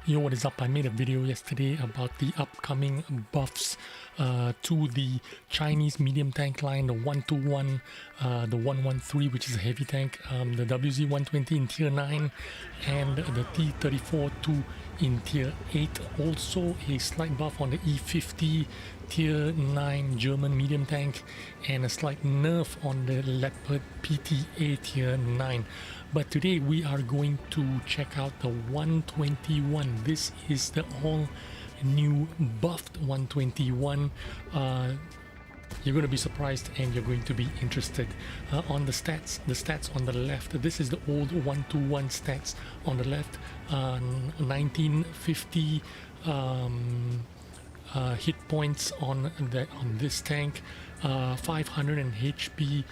Yo, what is up? I made a video yesterday about the upcoming buffs to the Chinese medium tank line, the 121, the 113, which is a heavy tank, the WZ-120 in tier 9, and the T-34-2 in tier 8. Also a slight buff on the E-50 tier 9 German medium tank, and a slight nerf on the Leopard PTA tier 9. But today we are going to check out the 121. This is the all new buffed 121. You're going to be surprised and you're going to be interested. On the stats on the left, this is the old 121 stats on the left. 1950 hit points on this tank, 500 HP,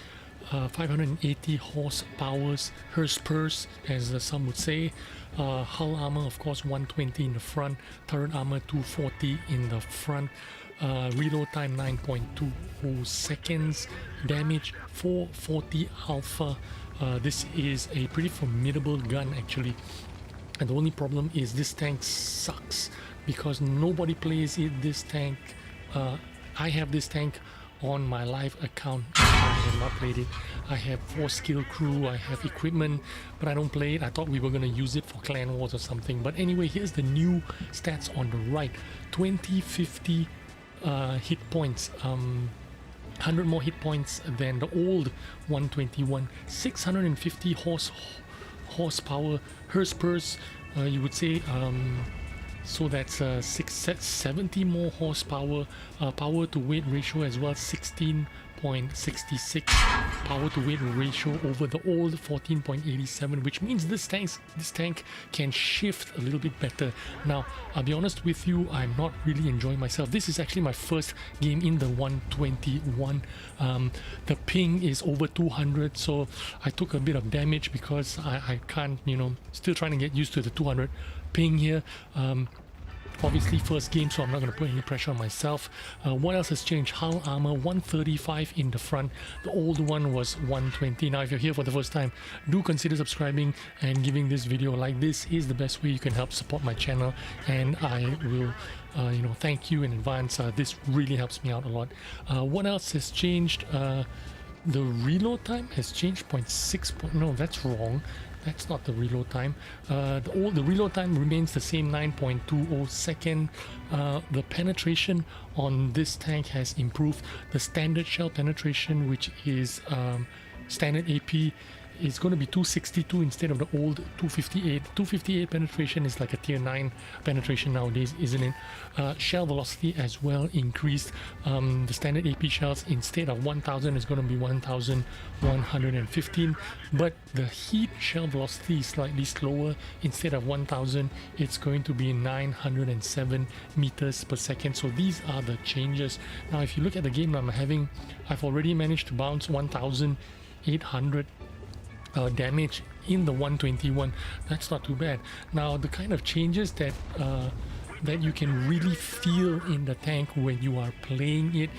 580 horsepower, Hurst as some would say. Hull armor, of course, 120 in the front. Turret armor, 240 in the front. Reload time 9.20 seconds. Damage 440 alpha. This is a pretty formidable gun actually. And the only problem is this tank sucks because nobody plays it. This tank, I have this tank on my live account. I have not played it. I have 4 skill crew, I have equipment, but I don't play it. I thought we were going to use it for clan wars or something. But anyway, here's the new stats on the right. 2050 hit points, 100 more hit points than the old 121. 650 horsepower, Hurst, you would say. So that's 670 more horsepower. Power to weight ratio as well, 16.66 power to weight ratio over the old 14.87, which means this tank can shift a little bit better. Now I'll be honest with you, I'm not really enjoying myself. This is actually my first game in the 121. The ping is over 200, so I took a bit of damage because I can't, still trying to get used to the 200 ping here. Obviously first game, so I'm not going to put any pressure on myself. What else has changed? Hull armor 135 in the front. The old one was 120. Now if you're here for the first time, do consider subscribing and giving this video a like. This is the best way you can help support my channel, and I will thank you in advance. This really helps me out a lot. What else has changed? The reload time has changed 0.6. No, that's wrong. That's not the reload time. The reload time remains the same, 9.20 second. The penetration on this tank has improved. The standard shell penetration, which is standard AP, is going to be 262 instead of the old 258. 258 penetration is like a tier 9 penetration nowadays, isn't it? Shell velocity as well increased. The standard AP shells, instead of 1000, is going to be 1115, but the heat shell velocity is slightly slower. Instead of 1000, it's going to be 907 meters per second. So these are the changes. Now if you look at the game I'm having, I've already managed to bounce 1800 damage in the 121. That's not too bad. Now the kind of changes that you can really feel in the tank when you are playing it,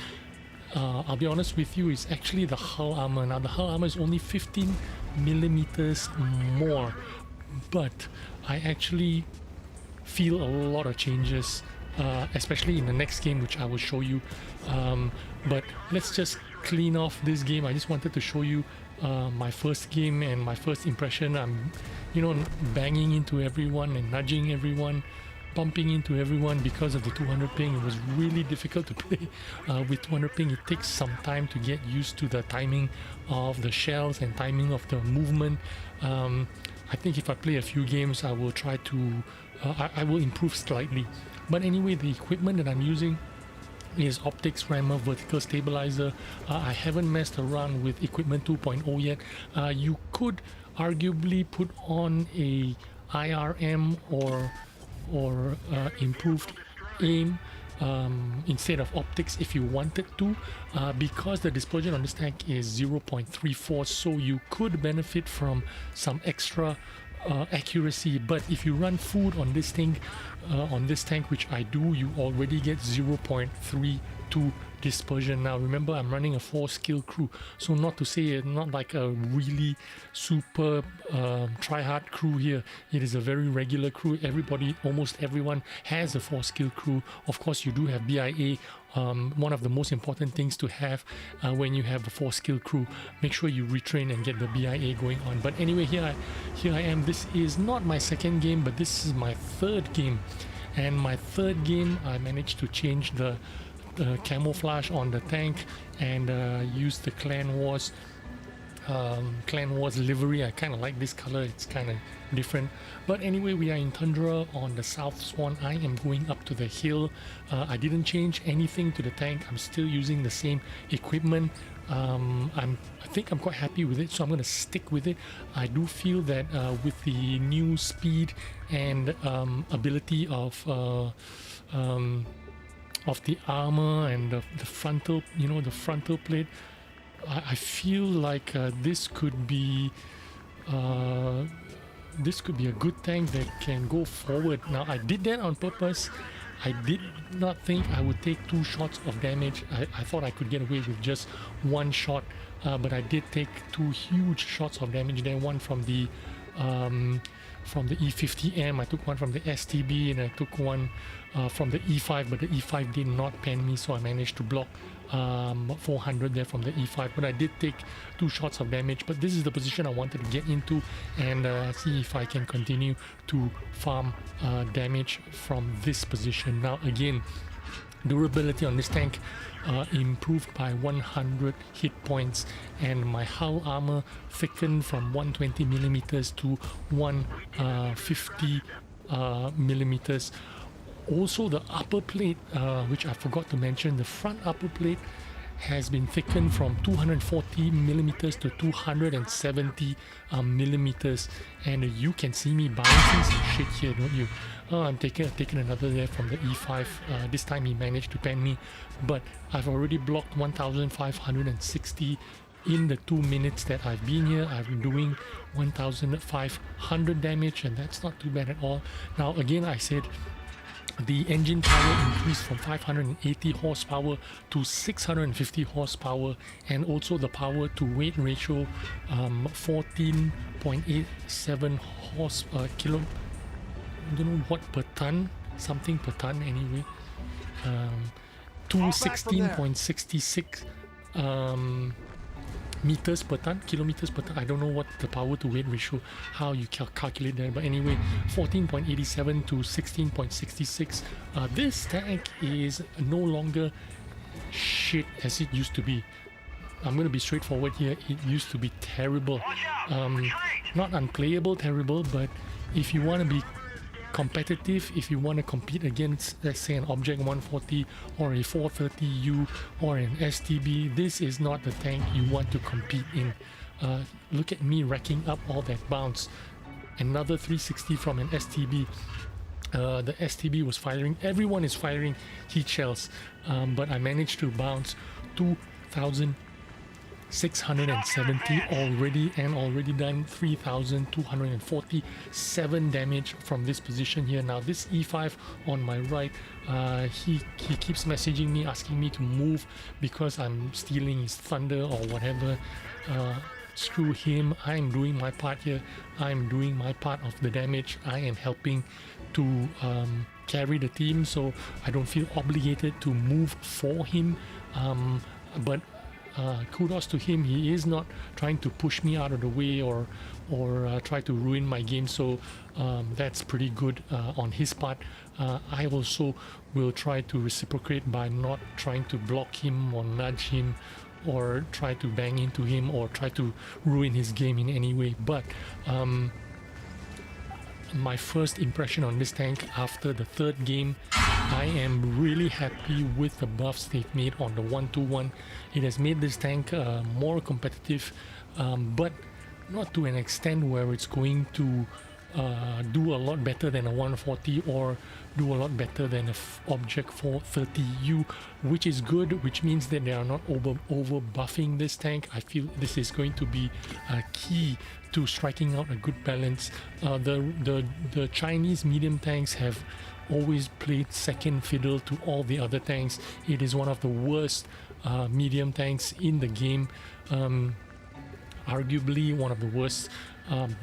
I'll be honest with you, is actually the hull armor. Now the hull armor is only 15 millimeters more, but I actually feel a lot of changes, especially in the next game, which I will show you. But let's just clean off this game. I just wanted to show you my first game and my first impression. I'm banging into everyone and nudging everyone, bumping into everyone because of the 200 ping. It was really difficult to play with 200 ping. It takes some time to get used to the timing of the shells and timing of the movement. I think if I play a few games, I will try to I will improve slightly. But anyway, the equipment that I'm using is optics, rammer, vertical stabilizer. I haven't messed around with equipment 2.0 yet. You could arguably put on a IRM or improved aim instead of optics if you wanted to, because the dispersion on this tank is 0.34, so you could benefit from some extra accuracy. But if you run food on this thing, on this tank, which I do, you already get 0.3 2 dispersion. Now remember, I'm running a 4 skill crew, so not to say not like a really super try hard crew here. It is a very regular crew. Everybody, almost everyone has a 4 skill crew. Of course you do have BIA, one of the most important things to have when you have a 4 skill crew. Make sure you retrain and get the BIA going on. But anyway, here I am. This is not my second game, but this is my third game. And my third game, I managed to change the camouflage on the tank and use the Clan Wars livery. I kind of like this color, it's kind of different. But anyway, we are in Tundra on the South Swan. I am going up to the hill. I didn't change anything to the tank. I'm still using the same equipment. I think I'm quite happy with it, so I'm going to stick with it. I do feel that with the new speed and ability of the armor and the frontal, the frontal plate, I feel like this could be a good tank that can go forward. Now I did that on purpose. I did not think I would take 2 shots of damage. I thought I could get away with just 1 shot, but I did take 2 huge shots of damage there. One from the E50M, I took one from the STB, and I took one from the E5, but the E5 did not pen me, so I managed to block 400 there from the E5. But I did take 2 shots of damage. But this is the position I wanted to get into and see if I can continue to farm damage from this position. Now again, durability on this tank improved by 100 hit points, and my hull armor thickened from 120 millimeters to 150 millimeters. Also the upper plate, which I forgot to mention, the front upper plate has been thickened from 240 millimeters to 270 millimeters, and you can see me bouncing some shit here, don't you? I'm taking another there from the E5. This time he managed to pen me, but I've already blocked 1560 in the 2 minutes that I've been here. I've been doing 1500 damage, and that's not too bad at all. Now again, I said the engine power increased from 580 horsepower to 650 horsepower, and also the power to weight ratio 14.87 kilo. I don't know what per ton, something per ton anyway. To 16.66 meters per ton, kilometers per ton. I don't know what the power to weight ratio, how you calculate that, but anyway, 14.87 to 16.66. This tank is no longer shit as it used to be. I'm going to be straightforward here. It used to be terrible. Not unplayable terrible, but if you want to be competitive, if you want to compete against, let's say, an Object 140 or a 430U or an STB, this is not the tank you want to compete in. Look at me racking up all that bounce. Another 360 from an STB. The STB was firing, everyone is firing heat shells, but I managed to bounce 2,670 already, and already done 3,247 damage from this position here. Now this E5 on my right, he keeps messaging me, asking me to move because I'm stealing his thunder or whatever. Screw him. I'm doing my part here. I'm doing my part of the damage. I am helping to carry the team, so I don't feel obligated to move for him, but kudos to him. He is not trying to push me out of the way or try to ruin my game, so that's pretty good on his part. I also will try to reciprocate by not trying to block him or nudge him or try to bang into him or try to ruin his game in any way. But my first impression on this tank after the third game, I am really happy with the buffs they've made on the 121. It has made this tank more competitive, but not to an extent where it's going to do a lot better than a 140 or do a lot better than a object 430U, which is good, which means that they are not over buffing this tank. I feel this is going to be key to striking out a good balance. The Chinese medium tanks have always played second fiddle to all the other tanks. It is one of the worst medium tanks in the game, arguably one of the worst.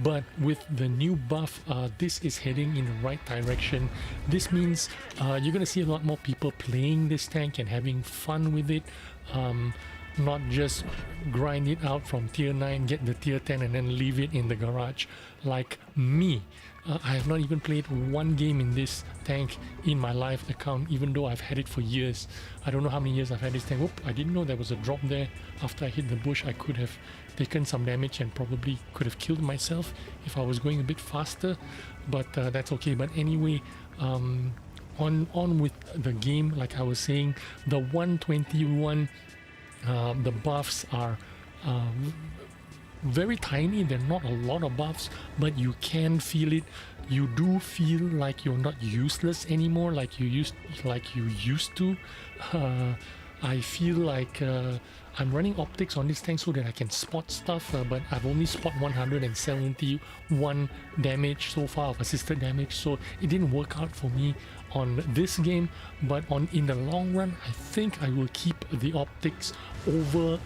But with the new buff, this is heading in the right direction. This means you're going to see a lot more people playing this tank and having fun with it. Not just grind it out from tier 9, get the tier 10 and then leave it in the garage like me. I have not even played one game in this tank in my live account, even though I've had it for years. I don't know how many years I've had this tank. Whoop, I didn't know there was a drop there. After I hit the bush, I could have taken some damage and probably could have killed myself if I was going a bit faster, but that's okay. But anyway, on with the game. Like I was saying, the 121, the buffs are very tiny. They're not a lot of buffs, but you can feel it. You do feel like you're not useless anymore, like you used to. I feel like I'm running optics on this tank so that I can spot stuff, but I've only spot 171 damage so far of assisted damage, so it didn't work out for me on this game. But in the long run, I think I will keep the optics over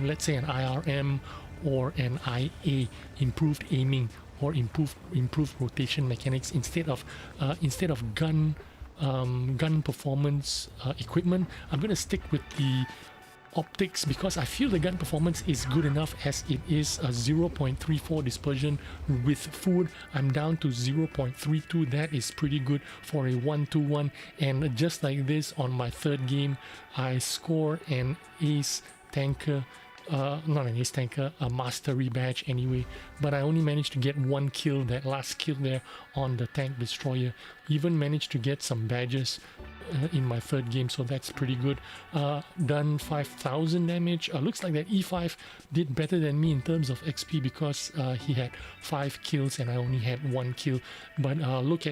let's say an IRM or an IA, improved aiming or improved rotation mechanics, instead of gun performance equipment. I'm going to stick with the optics because I feel the gun performance is good enough as it is. A 0.34 dispersion with food. I'm down to 0.32. That is pretty good for a 1-2-1. And just like this, on my third game, I score an ace tanker. Not an ace tanker, a mastery badge anyway, but I only managed to get one kill, that last kill there on the tank destroyer. Even managed to get some badges in my third game, so that's pretty good. Done 5,000 damage. Looks like that E5 did better than me in terms of XP because he had 5 kills and I only had 1 kill. But look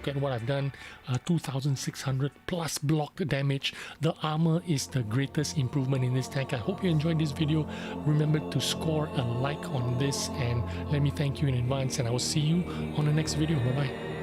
at what I've done. 2,600 plus block damage. The armor is the greatest improvement in this tank. I hope you enjoyed this video. Remember to score a like on this and let me thank you in advance, and I will see you on the next video. Bye bye.